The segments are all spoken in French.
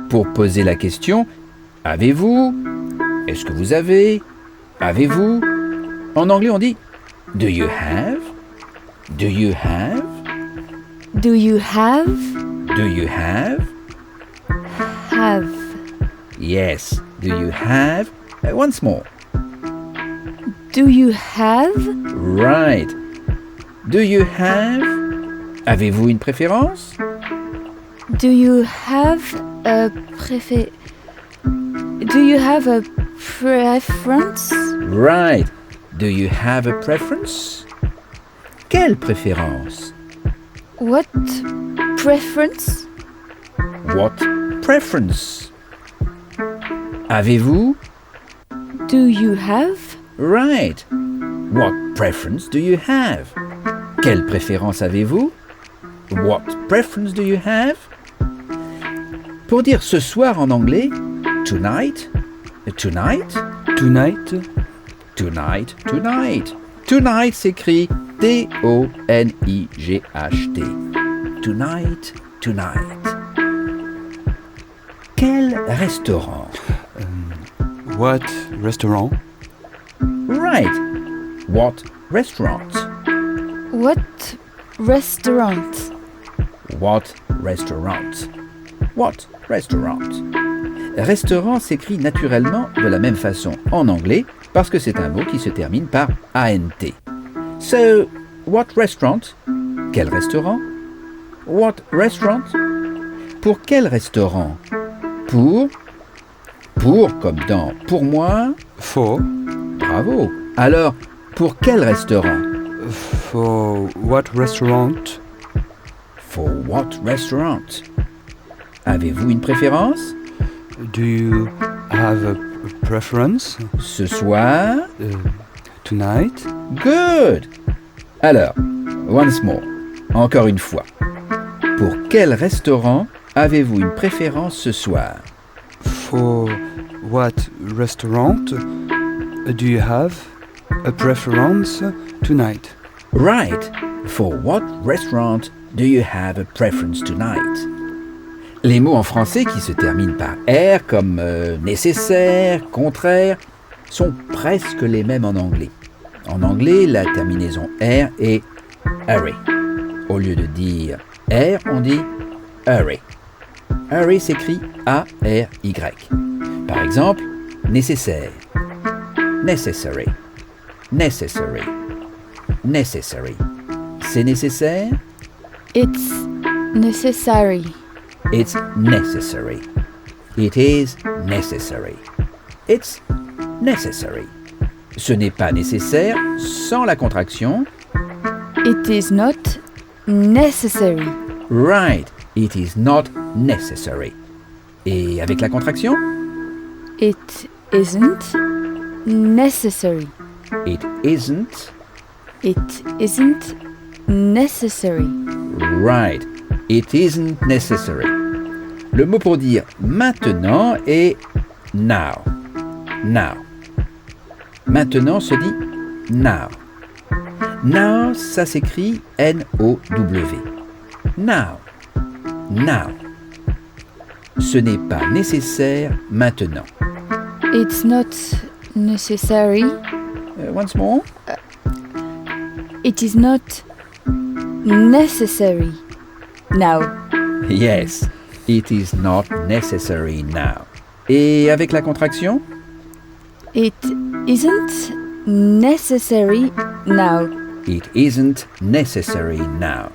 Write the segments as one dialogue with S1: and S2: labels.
S1: pour poser la question « Avez-vous » ? « Est-ce que vous avez » ? « Avez-vous » ? En anglais, on dit « Do you have » ? « Do you have » ?
S2: Do you have?
S1: « Do you have » ?
S2: Have.
S1: Yes. Do you have? Once more.
S2: Do you have?
S1: Right. Do you have? Avez-vous une préférence?
S2: Do you have a Do you have a preference?
S1: Right. Do you have a preference? Quelle préférence?
S2: What preference?
S1: What preference? Avez-vous?
S2: Do you have?
S1: Right. What preference do you have? Quelle préférence avez-vous? What preference do you have? Pour dire ce soir en anglais, tonight, tonight,
S3: Tonight.
S1: tonight, tonight. Tonight s'écrit T-O-N-I-G-H-T. Tonight, tonight. Quel restaurant?
S3: What restaurant?
S1: Right. What restaurant?
S2: What restaurant?
S1: What restaurant? What restaurant? Restaurant s'écrit naturellement de la même façon en anglais parce que c'est un mot qui se termine par ANT. So, what restaurant? Quel restaurant? What restaurant? Pour quel restaurant? Pour comme dans pour moi.
S3: For.
S1: Bravo. Alors, pour quel restaurant?
S3: For what restaurant?
S1: For what restaurant? Avez-vous une préférence?
S3: Do you have a preference?
S1: Ce soir?
S3: Tonight?
S1: Good. Alors, once more. Encore une fois. Pour quel restaurant avez-vous une préférence ce soir?
S3: For what restaurant do you have a preference tonight?
S1: Right. For what restaurant do you have a preference tonight? Les mots en français qui se terminent par R comme nécessaire, contraire, sont presque les mêmes en anglais. En anglais, la terminaison R est hurry. Au lieu de dire R, on dit hurry. Hurry s'écrit A-R-Y. Par exemple, nécessaire. Necessary. Necessary. Necessary. C'est nécessaire?
S2: It's necessary.
S1: It's necessary. It is necessary. It's necessary. Ce n'est pas nécessaire sans la contraction.
S2: It is not necessary.
S1: Right. It is not necessary. Et avec la contraction?
S2: It isn't necessary.
S1: It isn't.
S2: It isn't necessary.
S1: Right. It isn't necessary. Le mot pour dire maintenant est now. Now. Maintenant se dit now. Now, ça s'écrit N-O-W. Now. Now. Ce n'est pas nécessaire maintenant.
S2: It's not necessary.
S1: Once more.
S2: It is not necessary now.
S1: Yes, it is not necessary now. Et avec la contraction?
S2: It isn't necessary now.
S1: It isn't necessary now.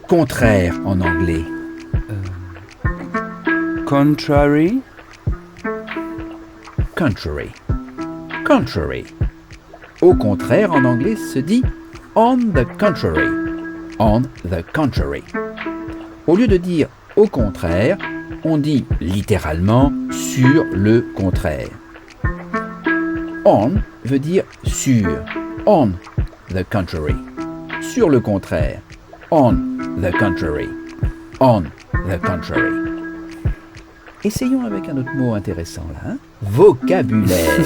S1: Contraire en anglais.
S3: Contrary?
S1: Contrary. Contrary. Au contraire en anglais se dit on the contrary. On the contrary. Au lieu de dire au contraire, on dit littéralement sur le contraire. On veut dire sur. On the contrary. Sur le contraire. On the contrary. On the contrary. Essayons avec un autre mot intéressant là. Hein? Vocabulaire.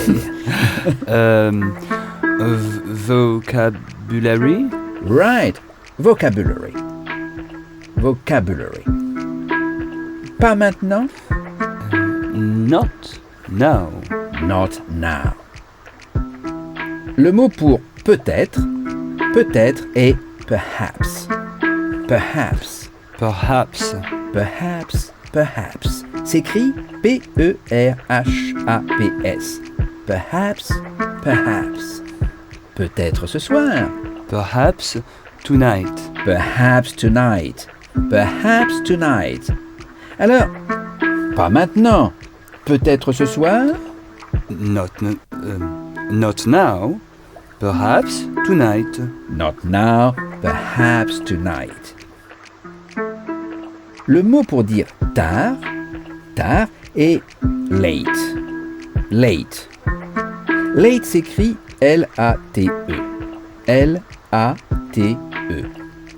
S3: Vocabulary?
S1: Right. Vocabulary. Vocabulary. Pas maintenant.
S3: Not now.
S1: Not now. Le mot pour peut-être est perhaps. Perhaps.
S3: Perhaps.
S1: Perhaps. Perhaps. S'écrit P-E-R-H-A-P-S. Perhaps. Perhaps. Peut-être ce soir.
S3: Perhaps tonight.
S1: Perhaps tonight. Perhaps tonight. Alors, pas maintenant. Peut-être ce soir.
S3: Not now. Perhaps tonight.
S1: Not now. Perhaps tonight. Le mot pour dire tard est late. Late. Late s'écrit L-A-T-E. L-A-T-E.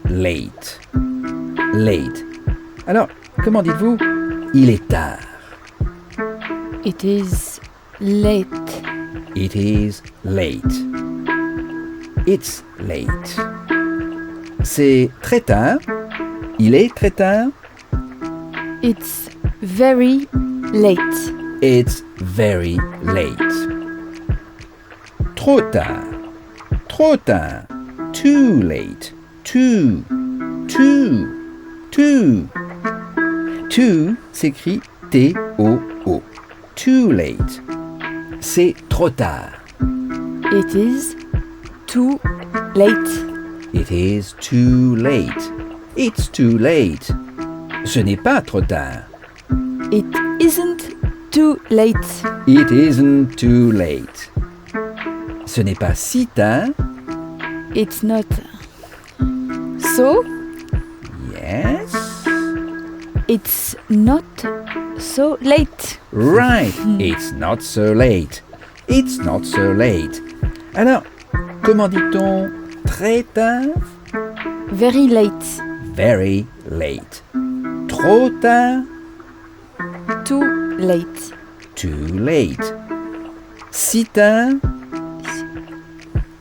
S1: Late. Late. Alors, comment dites-vous il est tard?
S2: It is late.
S1: It is late. It's late. C'est très tard. Il est très tard.
S2: It's very late.
S1: It's very late. Trop tard. Trop tard. Too late. Too. Too s'écrit T-O-O. Too late. C'est trop tard.
S2: It is too late.
S1: It is too late. It's too late. Ce n'est pas trop tard.
S2: It isn't too late.
S1: It isn't too late. Ce n'est pas si tard.
S2: It's not so.
S1: Yes.
S2: It's not so late.
S1: Right. It's not so late. It's not so late. Alors, comment dit-on très tard?
S2: Very late.
S1: Very late. Trop tard?
S2: Too late.
S1: Too late. Si tard?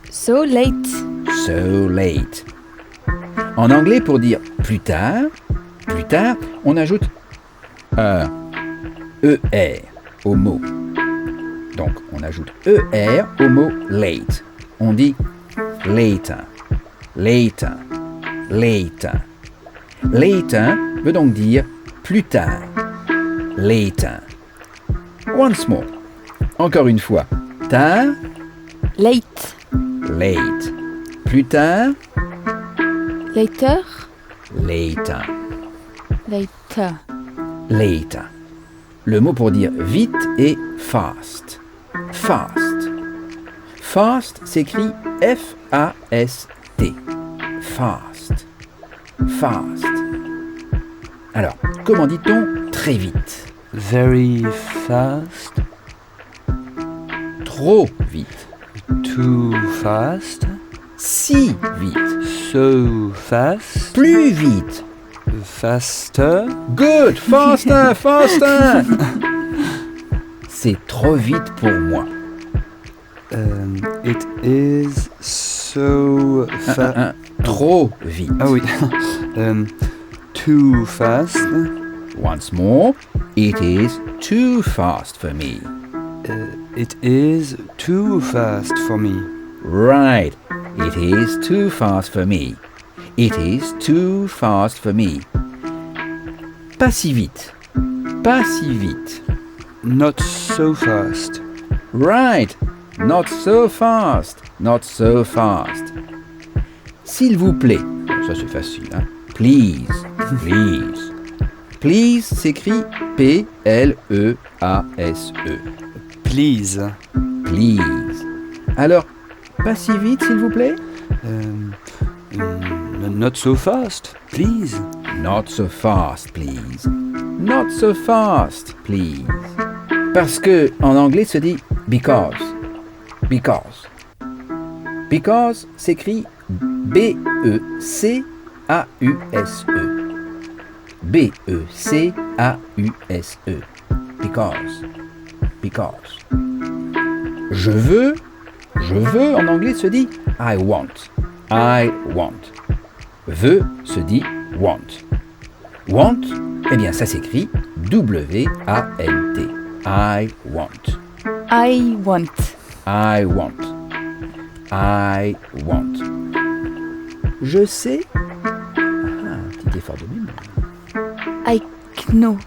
S2: So late.
S1: So late. En anglais, pour dire plus tard, on ajoute un ER au mot. Donc, on ajoute ER au mot late. On dit later, later, later. Later veut donc dire plus tard. Later. Once more. Encore une fois. Tard,
S2: Late.
S1: late. Plus tard,
S2: Later.
S1: later.
S2: Later.
S1: Later. Le mot pour dire vite est fast. Fast. Fast s'écrit F-A-S-T. Fast. Fast. Alors, comment dit-on très vite?
S3: Very fast.
S1: Trop vite.
S3: Too fast.
S1: Si vite.
S3: So fast.
S1: Plus vite.
S3: Faster.
S1: Good. Faster, faster. C'est trop vite pour moi.
S3: It is so fast.
S1: Trop vite.
S3: Ah oui. Too fast.
S1: Once more. It is too fast for me.
S3: It is too fast for me.
S1: Right. It is too fast for me. It is too fast for me. Pas si vite. Pas si vite.
S3: Not so fast.
S1: Right. Not so fast. Not so fast. S'il vous plaît. Ça c'est facile, hein. Please. Please. Please s'écrit P-L-E-A-S-E.
S3: Please.
S1: Please. Alors, pas si vite, s'il vous plaît?
S3: Not so fast. Please.
S1: Not so fast, please. Not so fast, please. Parce que en anglais se dit because. Because. Because s'écrit B-E-C-A-U-S-E. B-E-C-A-U-S-E. Because. Because. Je veux en anglais se dit I want. I want. Veux se dit want. Want Eh bien, ça s'écrit W-A-N-T. I want.
S2: I want.
S1: I want. I want. Je sais. Petit effort de mémoire.
S2: I know.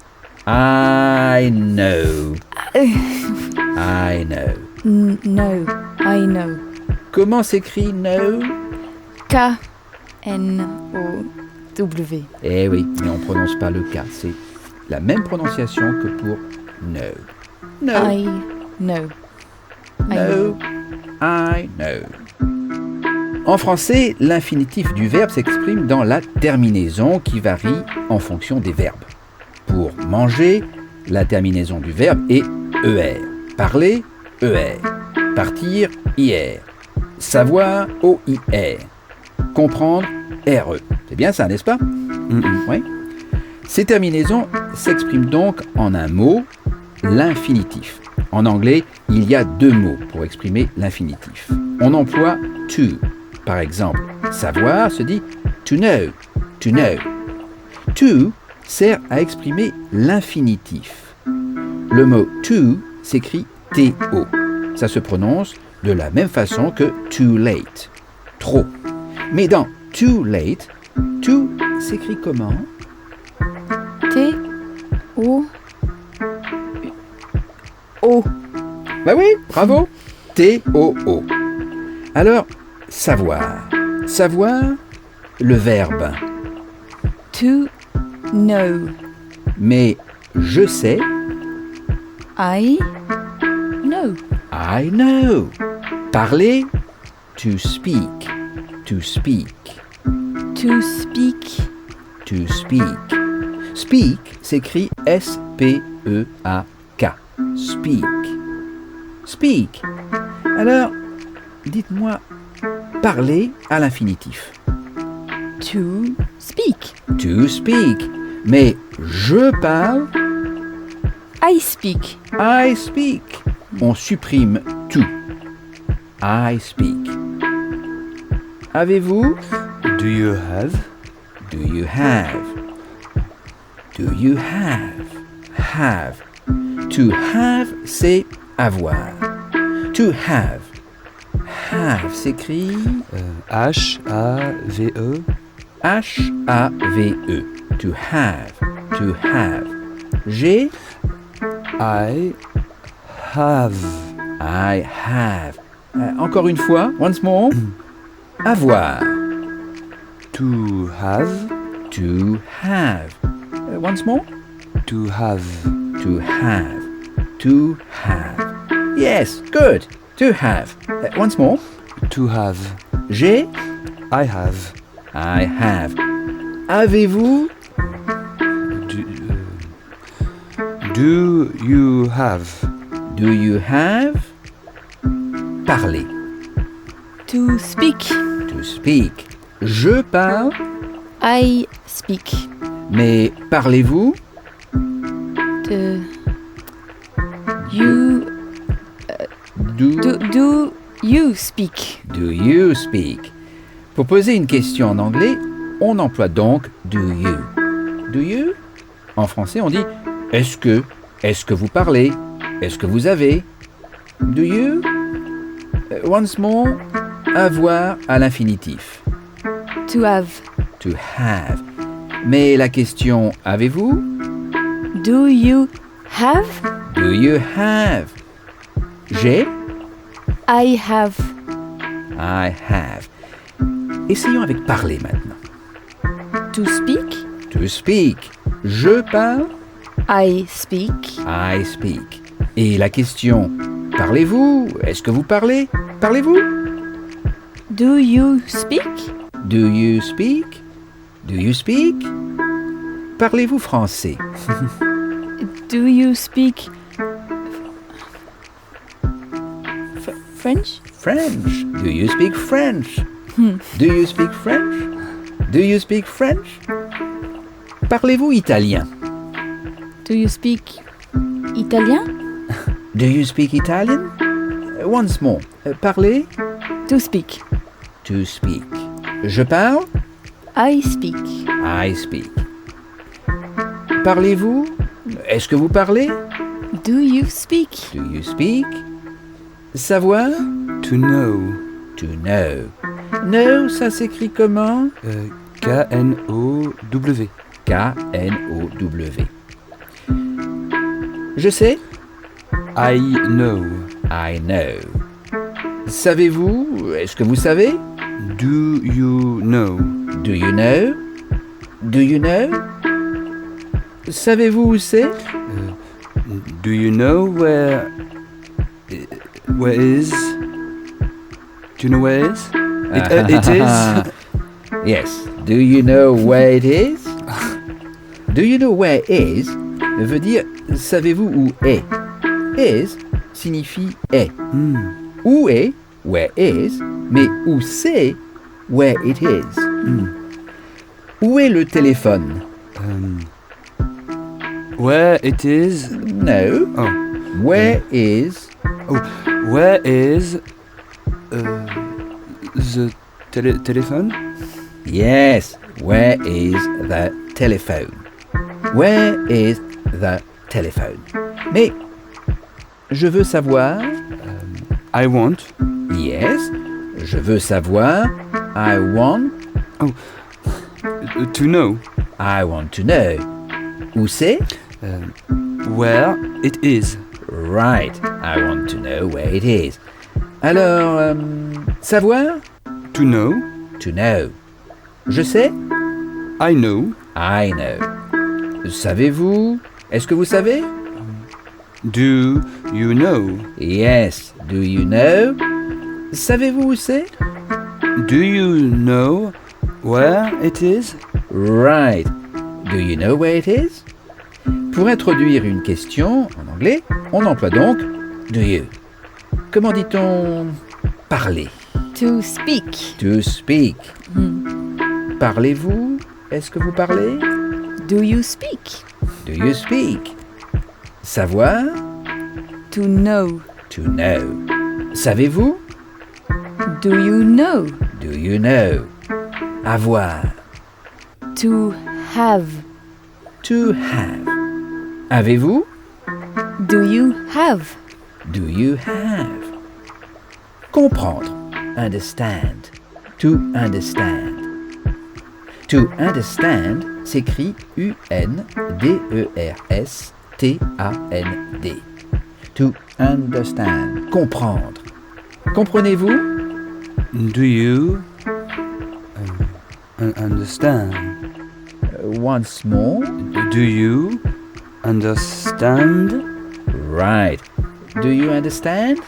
S1: I know. I know.
S2: No. I know.
S1: Comment s'écrit know?
S2: K-N-O-W.
S1: Eh oui, mais on ne prononce pas le K. C'est la même prononciation que pour know. No.
S2: I know. I
S1: No. I know. En français, l'infinitif du verbe s'exprime dans la terminaison qui varie en fonction des verbes. Pour manger, la terminaison du verbe est ER. Parler, ER. Partir, IR. Savoir, OIR. Comprendre, RE. C'est bien ça, n'est-ce pas? Oui. Ces terminaisons s'expriment donc en un mot, l'infinitif. En anglais, il y a deux mots pour exprimer l'infinitif. On emploie to. Par exemple, savoir se dit to know, to know. To sert à exprimer l'infinitif. Le mot to s'écrit T-O. Ça se prononce de la même façon que too late, trop. Mais dans too late, to s'écrit comment?
S2: T-O-O.
S1: Bah oui, bravo. T-O-O. Alors, savoir. Savoir, le verbe.
S2: To know.
S1: Mais je sais,
S2: I know.
S1: I know. Parler, to speak. To speak.
S2: To speak.
S1: To speak. Speak s'écrit S-P-E-A-K. Speak. Speak. Alors, dites-moi, parler à l'infinitif.
S2: To speak.
S1: To speak. Mais je parle,
S2: I speak.
S1: I speak. On supprime to. I speak. Avez-vous?
S3: Do you have?
S1: Do you have? Do you have? Have. To have, c'est avoir. To have. Have s'écrit
S3: H-A-V-E.
S1: H-A-V-E. To have. To have. J'ai.
S3: I have.
S1: I have. Encore une fois, once more. Avoir.
S3: To have.
S1: To have. Once more.
S3: To have.
S1: To have. To have. Yes, good. To have. Once more.
S3: To have.
S1: J'ai.
S3: I have.
S1: I have. Avez-vous?
S3: Do you have?
S1: Do you have? Parler.
S2: To speak.
S1: To speak. Je parle.
S2: I speak.
S1: Mais parlez-vous?
S2: To you. Do you speak?
S1: Do you speak? Pour poser une question en anglais, on emploie donc do you. Do you? En français, on dit est-ce que vous parlez? Est-ce que vous avez? Do you? Once more, avoir à l'infinitif.
S2: To have.
S1: To have. Mais la question avez-vous?
S2: Do you have?
S1: Do you have? J'ai?
S2: I have.
S1: I have. Essayons avec parler maintenant.
S2: To speak?
S1: To speak. Je parle.
S2: I speak.
S1: I speak. Et la question, parlez-vous? Est-ce que vous parlez? Parlez-vous?
S2: Do you speak?
S1: Do you speak? Do you speak? Parlez-vous français?
S2: Do you speak French?
S1: French. Do you speak French? Do you speak French? Do you speak French? Parlez-vous italien?
S2: Do you speak Italien?
S1: Do you speak Italian? Once more. Parlez.
S2: To speak.
S1: To speak. Je parle.
S2: I speak.
S1: I speak. Parlez-vous? Est-ce que vous parlez?
S2: Do you speak?
S1: Do you speak? Savoir?
S3: To know.
S1: To know. Know, ça s'écrit comment?
S3: K-N-O-W.
S1: K-N-O-W. Je sais?
S3: I know.
S1: I know. Savez-vous? Est-ce que vous savez?
S3: Do you know?
S1: Do you know? Do you know? Savez-vous où c'est?
S3: Do you know where is? Do you know where is? It is?
S1: Yes. Do you know where it is? Do you know where is veut dire savez-vous où est? Is signifie est. Où est? Where is? Mais où c'est? Where it is. Où est le téléphone?
S3: Where it is?
S1: No.
S3: Oh.
S1: Where is?
S3: Where is the telephone?
S1: Yes. Where is the telephone? Where is the telephone? Mais je veux savoir.
S3: I want.
S1: Yes. Je veux savoir. I want.
S3: To know.
S1: I want to know. Où c'est?
S3: Where it is.
S1: Right. I want to know where it is. Alors, savoir?
S3: To know.
S1: To know. Je sais?
S3: I know.
S1: I know. Savez-vous? Est-ce que vous savez?
S3: Do you know?
S1: Yes. Do you know? Savez-vous où c'est?
S3: Do you know where it is?
S1: Right. Do you know where it is? Pour introduire une question en anglais, on emploie donc do you. Comment dit-on parler?
S2: To speak.
S1: To speak. Parlez-vous? Est-ce que vous parlez?
S2: Do you speak?
S1: Do you speak? Savoir?
S2: To know.
S1: To know. Savez-vous?
S2: Do you know?
S1: Do you know? Avoir.
S2: To have.
S1: To have. Avez-vous?
S2: Do you have?
S1: Do you have? Comprendre. Understand. To understand. To understand s'écrit U-N-D-E-R-S-T-A-N-D. To understand. Comprendre. Comprenez-vous?
S3: Do you understand?
S1: Once more.
S3: Do you understand?
S1: Right. Do you understand?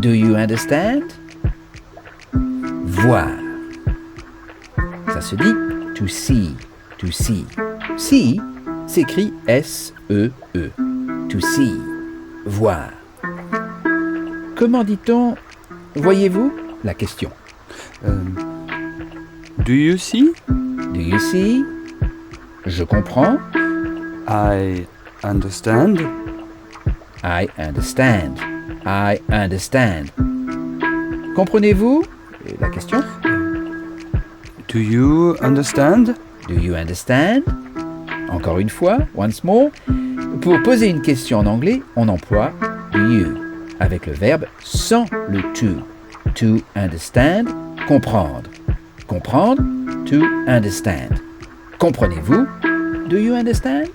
S1: Do you understand? Voir. Ça se dit to see. To see. See s'écrit S-E-E. To see. Voir. Comment dit-on voyez-vous? La question.
S3: Do you see?
S1: Do you see? Je comprends.
S3: I understand.
S1: I understand. I understand. Comprenez-vous? La question.
S3: Do you understand?
S1: Do you understand? Encore une fois, once more. Pour poser une question en anglais, on emploie you avec le verbe sans le to. To understand, comprendre. Comprendre, to understand. Comprenez-vous? Do you understand?